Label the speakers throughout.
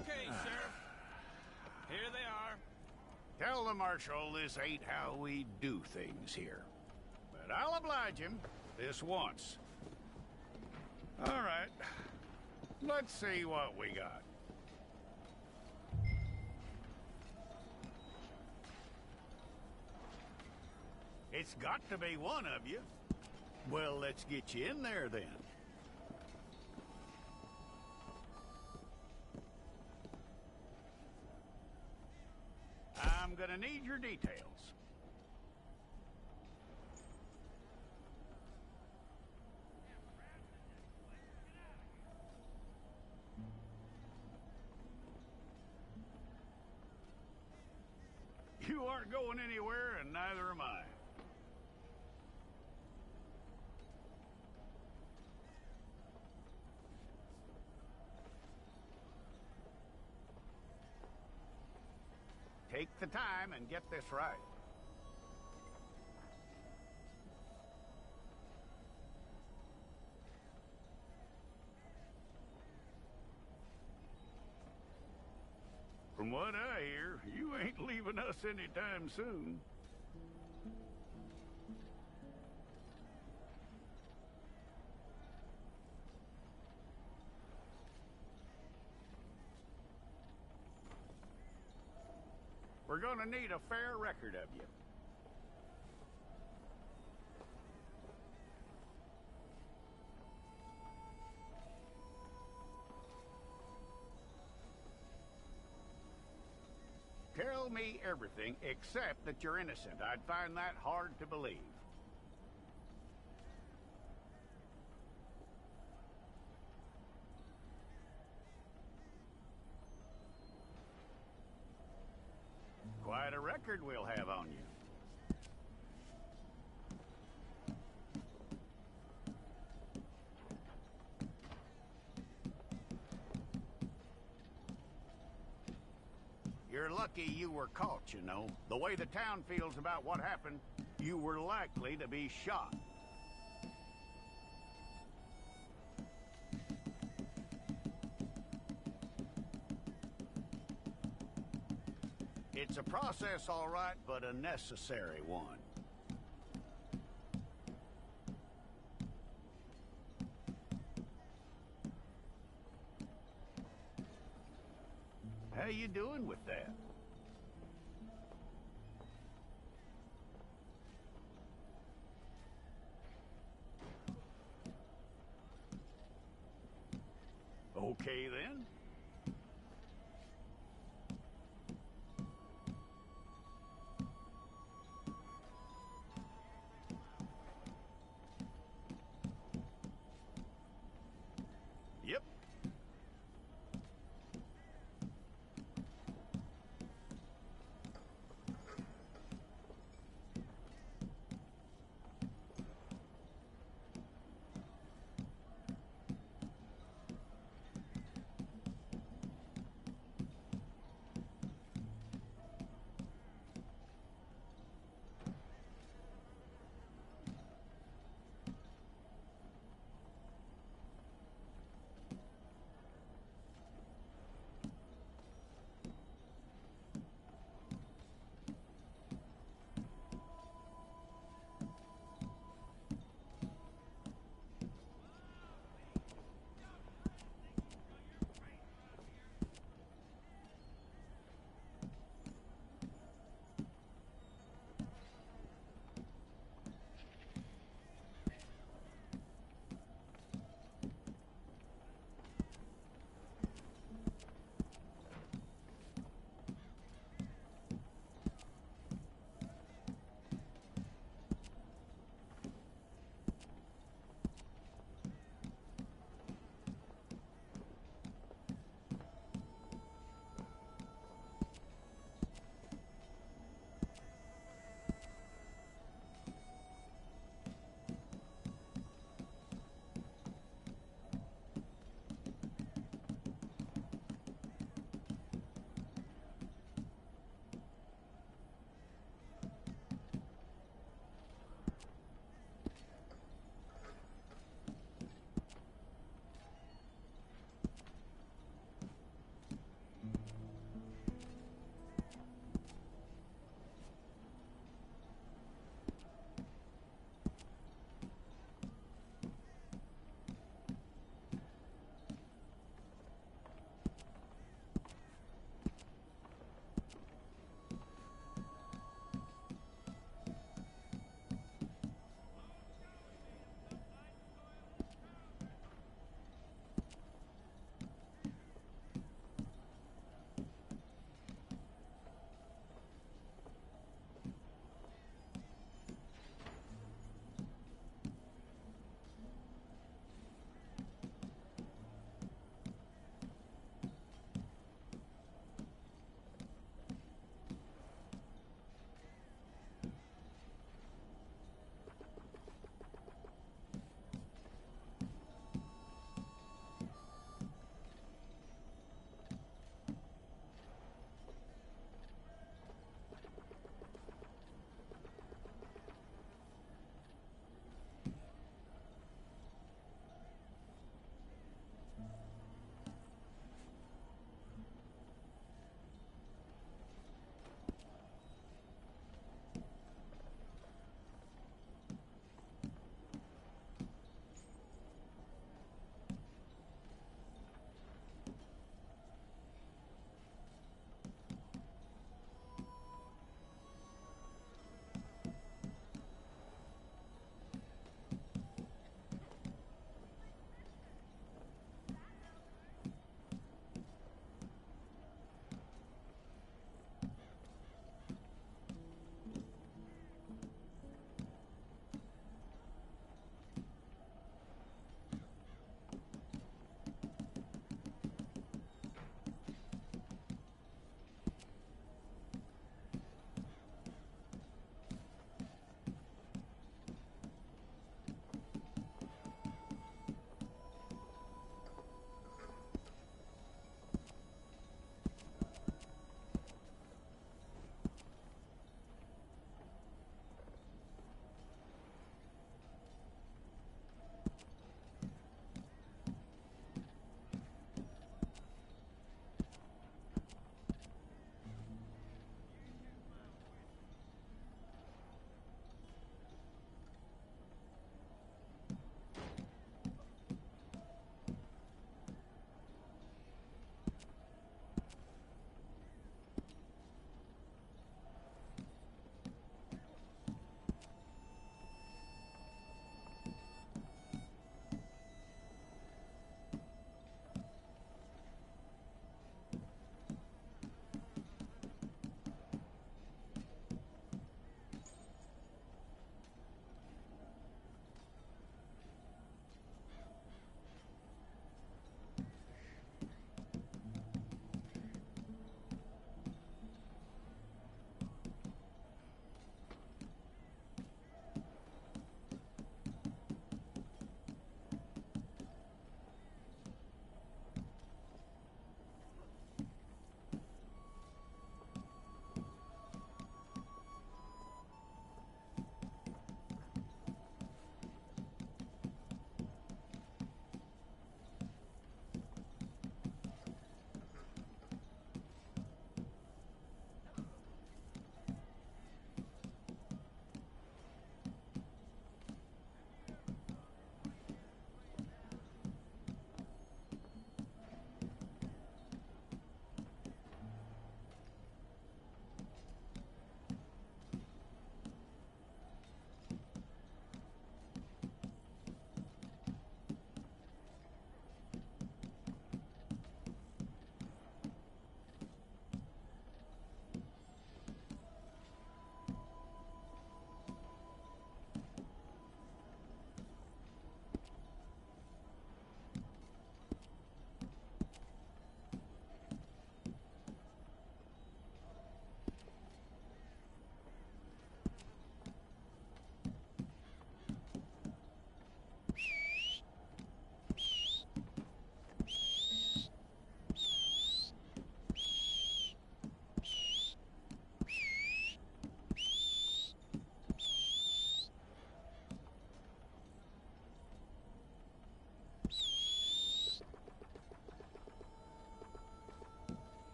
Speaker 1: Okay, Sheriff. Here they are.
Speaker 2: Tell the Marshal this ain't how we do things here. But I'll oblige him this once. All right. Let's see what we got. It's got to be one of you. Well, let's get you in there then. I'm gonna need your details. You aren't going anywhere, and neither am I. Take the time and get this right. From what I hear, you ain't leaving us anytime soon. We're gonna need a fair record of you. Tell me everything except that you're innocent. I'd find that hard to believe. Quite a record we'll have on you. You're lucky you were caught, you know. The way the town feels about what happened, you were likely to be shot. It's a process, all right, but a necessary one. How you doing with that? Okay, then. Yep.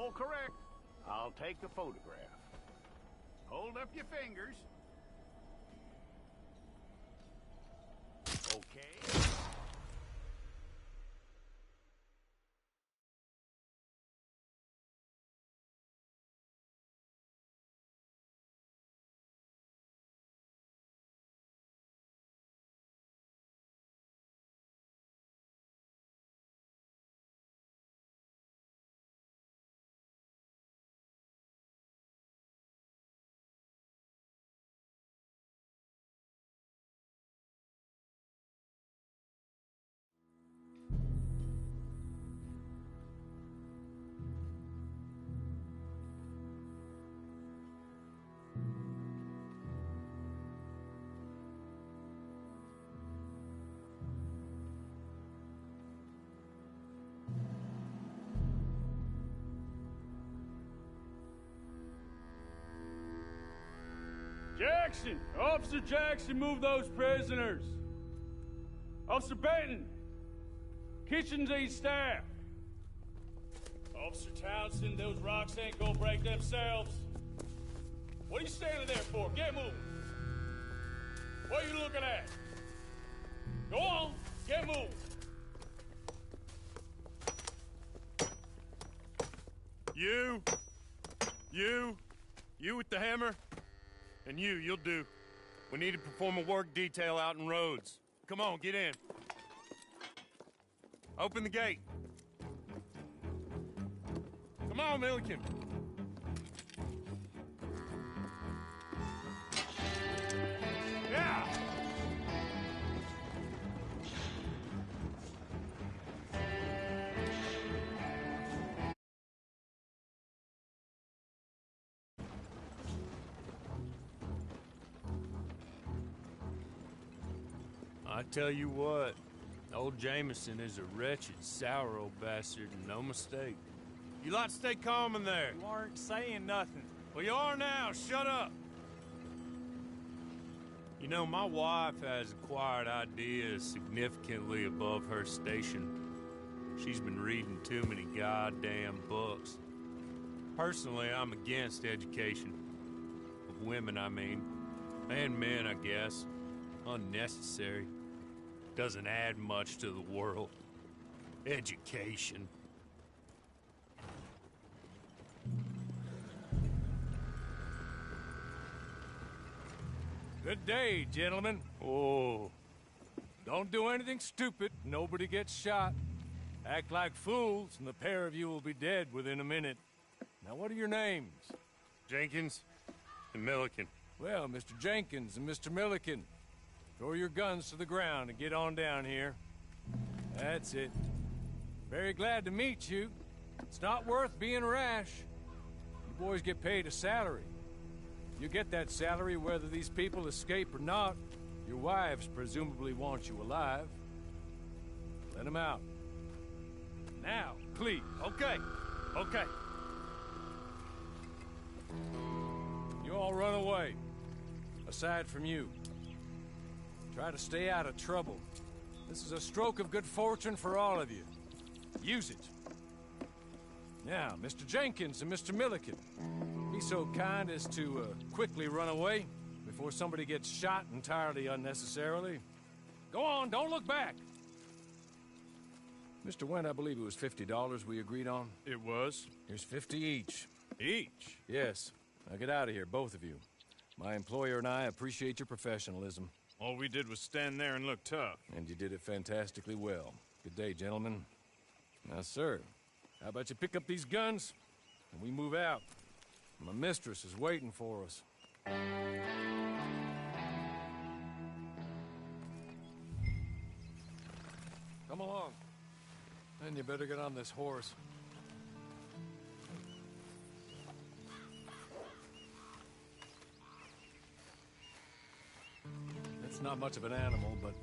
Speaker 2: All correct. I'll take a photograph. Hold up your fingers. Okay.
Speaker 3: Jackson! Officer Jackson, move those prisoners! Officer Benton! Kitchens ain't staff! Officer Townsend, those rocks ain't gonna break themselves. What are you standing there for? Get moving! What are you looking at? Go on, get moving!
Speaker 4: You with the hammer? And you'll do. We need to perform a work detail out in Rhodes. Come on, get in. Open the gate. Come on, Milliken. Yeah!
Speaker 3: I tell you what, old Jameson is a wretched, sour old bastard, and no mistake.
Speaker 4: You lot stay calm in there.
Speaker 1: You aren't saying nothing.
Speaker 4: Well, you are now. Shut up.
Speaker 3: You know, my wife has acquired ideas significantly above her station. She's been reading too many goddamn books. Personally, I'm against education. Of women, I mean. And men, I guess. Unnecessary. Doesn't add much to the world. Education.
Speaker 5: Good day, gentlemen.
Speaker 3: Oh,
Speaker 5: Don't do anything stupid. Nobody gets shot. Act like fools, and the pair of you will be dead within a minute. Now, what are your names?
Speaker 4: Jenkins and Milliken.
Speaker 5: Well, Mr. Jenkins and Mr. Milliken, throw your guns to the ground and get on down here. That's it. Very glad to meet you. It's not worth being rash. You boys get paid a salary. You get that salary whether these people escape or not. Your wives presumably want you alive. Let them out. Now, please.
Speaker 4: Okay.
Speaker 5: You all run away. Aside from you. Try to stay out of trouble. This is a stroke of good fortune for all of you. Use it. Now, Mr. Jenkins and Mr. Milliken, be so kind as to quickly run away before somebody gets shot entirely unnecessarily. Go on, don't look back. Mr. Wendt, I believe it was $50 we agreed on.
Speaker 3: it was?
Speaker 5: Here's 50 each.
Speaker 3: Each?
Speaker 5: Yes. Now get out of here, both of you. My employer and I appreciate your professionalism.
Speaker 3: All we did was stand there and look tough.
Speaker 5: And you did it fantastically well. Good day, gentlemen. Now, sir, how about you pick up these guns, and we move out? My mistress is waiting for us. Come along. Then you better get on this horse. It's not much of an animal, but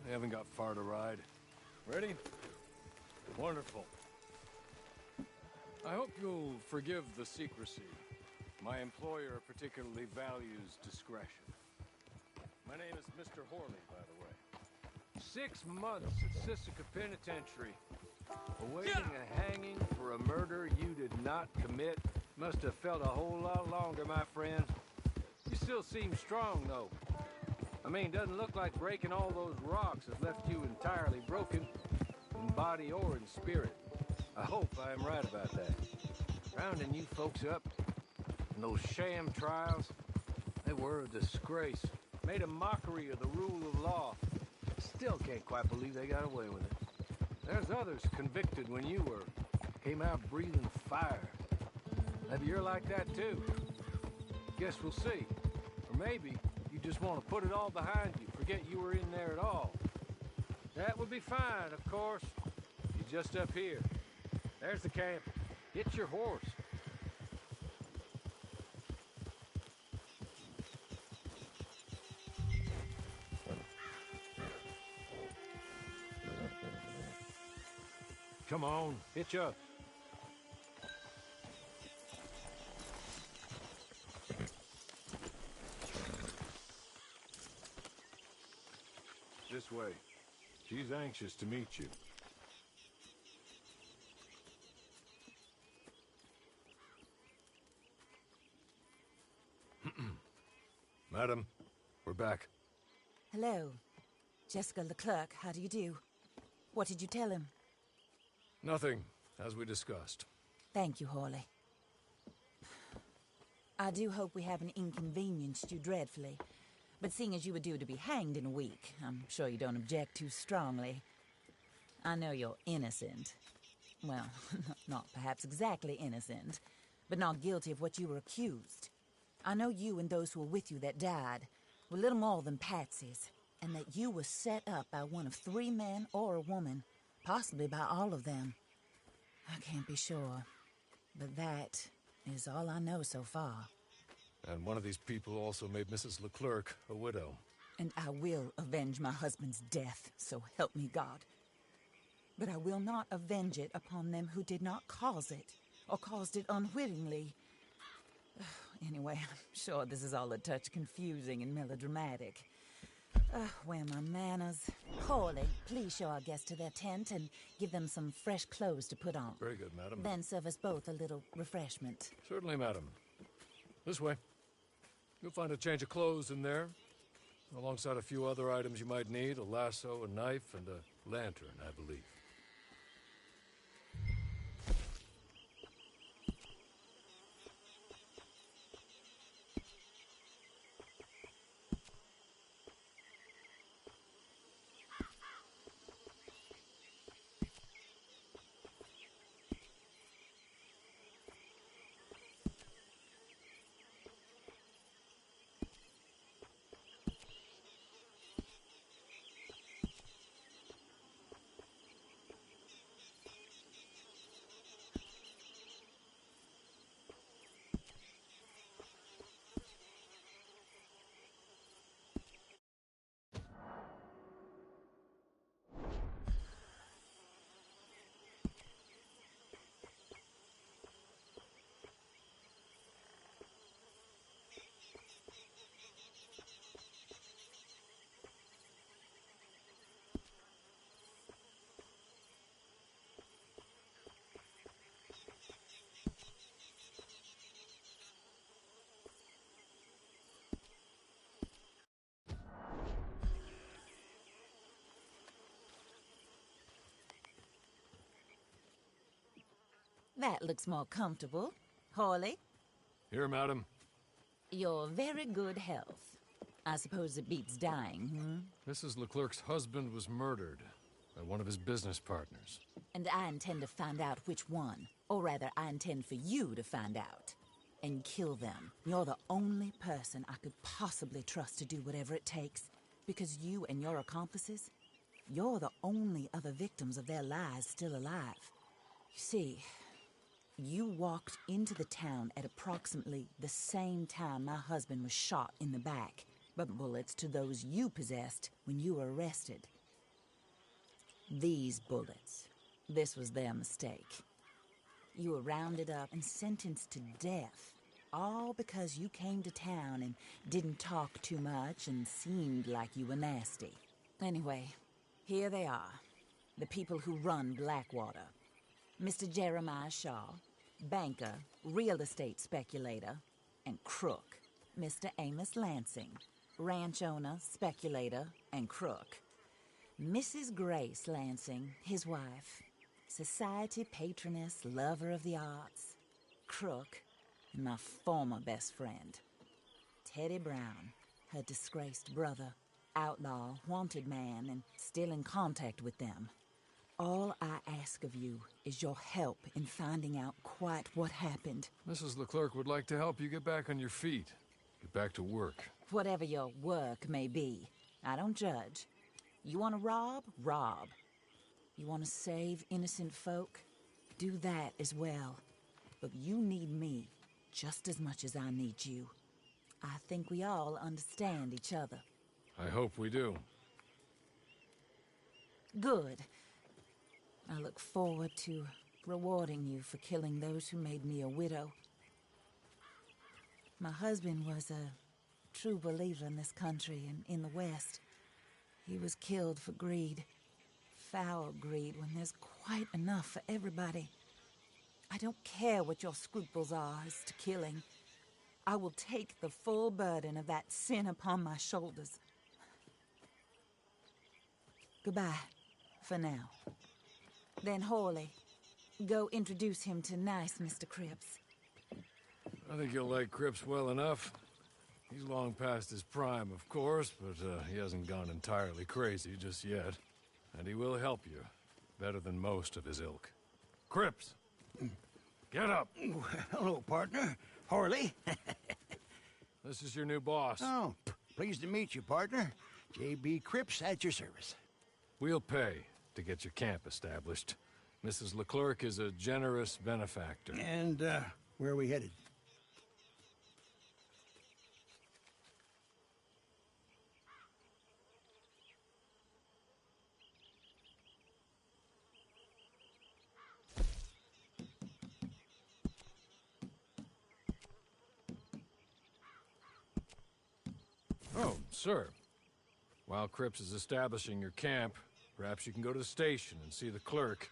Speaker 5: they haven't got far to ride. Ready? Wonderful. I hope you'll forgive the secrecy. My employer particularly values discretion. My name is Mr. Horley, by the way. 6 months at Sisika Penitentiary, awaiting a hanging for a murder you did not commit. Must have felt a whole lot longer, my friend. You still seem strong, though. I mean, doesn't look like breaking all those rocks has left you entirely broken, in body or in spirit. I hope I am right about that. Rounding you folks up, and those sham trials, they were a disgrace. Made a mockery of the rule of law. Still can't quite believe they got away with it. There's others convicted when you were. Came out breathing fire. Maybe you're like that too. Guess we'll see. Or maybe you just want to put it all behind you, forget you were in there at all. That would be fine, of course. You're just up here. There's the camp. Get your horse. Come on, hitch up. This way. She's anxious to meet you. Madam, we're back.
Speaker 6: Hello. Jessica Leclerc, how do you do? What did you tell him?
Speaker 5: Nothing, as we discussed.
Speaker 6: Thank you, Hawley. I do hope we haven't inconvenienced you dreadfully. But seeing as you were due to be hanged in a week, I'm sure you don't object too strongly. I know you're innocent. Well, not perhaps exactly innocent, but not guilty of what you were accused. I know you and those who were with you that died were little more than patsies, and that you were set up by one of 3 men or a woman, possibly by all of them. I can't be sure, but that is all I know so far.
Speaker 5: And one of these people also made Mrs. Leclerc a widow.
Speaker 6: And I will avenge my husband's death, so help me God. But I will not avenge it upon them who did not cause it, or caused it unwittingly. Anyway, I'm sure this is all a touch confusing and melodramatic. Where are my manners? Hawley, please show our guests to their tent and give them some fresh clothes to put on.
Speaker 5: Very good, madam.
Speaker 6: Then serve us both a little refreshment.
Speaker 5: Certainly, madam. This way. You'll find a change of clothes in there, alongside a few other items you might need, a lasso, a knife, and a lantern, I believe.
Speaker 6: That looks more comfortable. Hawley,
Speaker 5: Here, madam.
Speaker 6: your very good health. I suppose it beats dying,
Speaker 5: Mrs. Leclerc's husband was murdered by one of his business partners.
Speaker 6: And I intend to find out which one. Or rather, I intend for you to find out. And kill them. You're the only person I could possibly trust to do whatever it takes. Because you and your accomplices, you're the only other victims of their lies still alive. You see, you walked into the town at approximately the same time my husband was shot in the back, but bullets to those you possessed when you were arrested. These bullets, this was their mistake. You were rounded up and sentenced to death, all because you came to town and didn't talk too much and seemed like you were nasty. Anyway, Here they are, the people who run Blackwater. Mr. Jeremiah Shaw, banker, real estate speculator, and crook. Mr. Amos Lansing, ranch owner, speculator, and crook. Mrs. Grace Lansing, his wife, society patroness, lover of the arts, crook, and my former best friend. Teddy Brown, her disgraced brother, outlaw, wanted man, and still in contact with them. All I ask of you is your help in finding out quite what happened.
Speaker 5: Mrs. Leclerc would like to help you get back on your feet. Get back to work.
Speaker 6: Whatever your work may be, I don't judge. You want to rob? Rob. You want to save innocent folk? Do that as well. But you need me just as much as I need you. I think we all understand each other.
Speaker 5: I hope we do.
Speaker 6: Good. I look forward to rewarding you for killing those who made me a widow. My husband was a true believer in this country and in the West. He was killed for greed. Foul greed when there's quite enough for everybody. I don't care what your scruples are as to killing. I will take the full burden of that sin upon my shoulders. Goodbye, for now. Then Hawley, go introduce him to nice Mr. Cripps.
Speaker 5: I think you'll like Cripps well enough. He's long past his prime, of course, but he hasn't gone entirely crazy just yet. And he will help you, better than most of his ilk. Cripps! Get up!
Speaker 7: Hello, partner. Harley.
Speaker 5: This is your new boss.
Speaker 7: Oh, pleased to meet you, partner. J.B. Cripps at your service.
Speaker 5: We'll pay to get your camp established. Mrs. Leclerc is a generous benefactor.
Speaker 7: And, where are we headed?
Speaker 5: Oh, sir. While Cripps is establishing your camp, perhaps you can go to the station and see the clerk,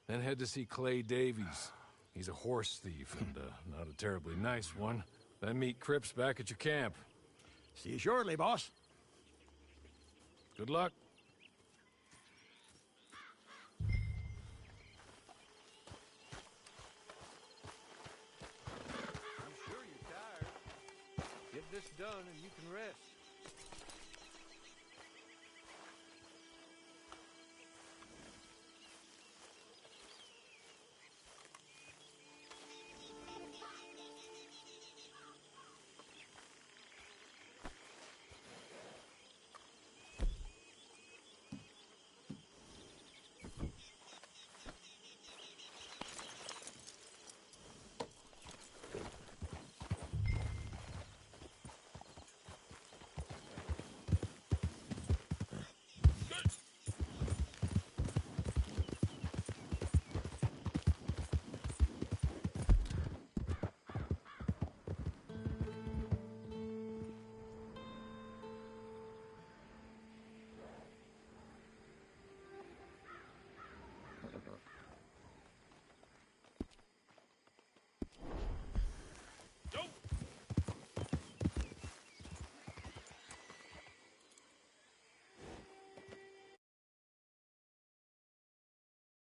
Speaker 5: then head to see Clay Davies. He's a horse thief, and not a terribly nice one. Then meet Cripps back at your camp.
Speaker 7: See you shortly, boss.
Speaker 5: Good luck.
Speaker 8: I'm sure you're tired. Get this done and you can rest.